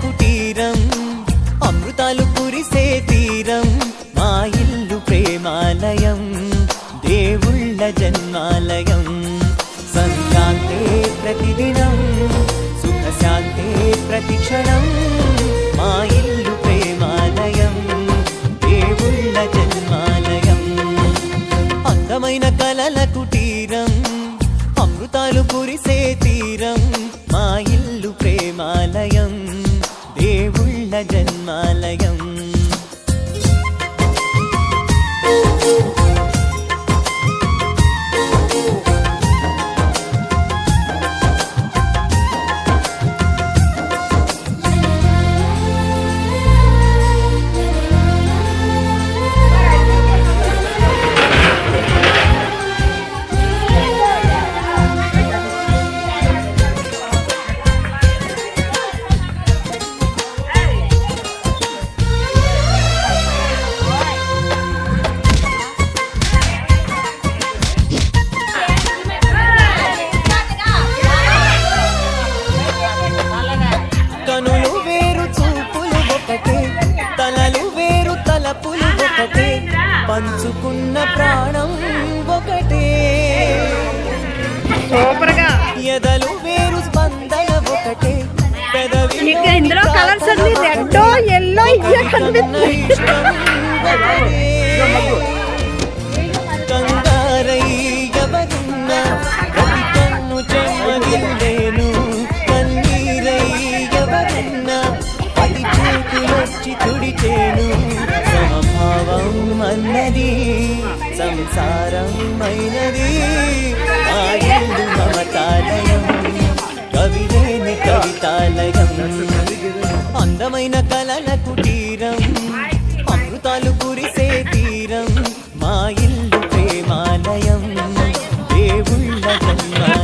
కుటీరం అమృతాలు కురిసే తీరం మా ఇల్లు ప్రేమాలయం దేవుళ్ళ జన్మాలయం సంక్రాంతే ప్రతిదినం సుఖశాంతే ప్రతిక్షణం మా ఇల్లు ప్రేమాలయం దేవుళ్ళ జన్మాలయం అందమైన కలల కుటీరం అమృతాలు కురిసే తీరం మా ఇల్లు ప్రేమాలయం దేవుళ్ళ జన్మాలయం కనులు వేరు చూపులు ఒకటే తలలు వేరు తలపులు ఒకటే పంచుకున్న ప్రాణం ఒకటే ఎదలు వేరు స్పందన ఒకటే ఇందులో కలర్స్ అన్ని రెడ్ ఎల్లో కంగారై ఎవరున్నా ప్రతి కన్ను చెమ్మగిల్లేను కన్నీరై ఎవరున్నా అది చేతులొచ్చి తుడిచేను సమభావం అన్నది సంసారం అయినది ఆ ఇల్లు మమతాలయం కవిలేని కవితాలయం అందమైన కలల కుటీరం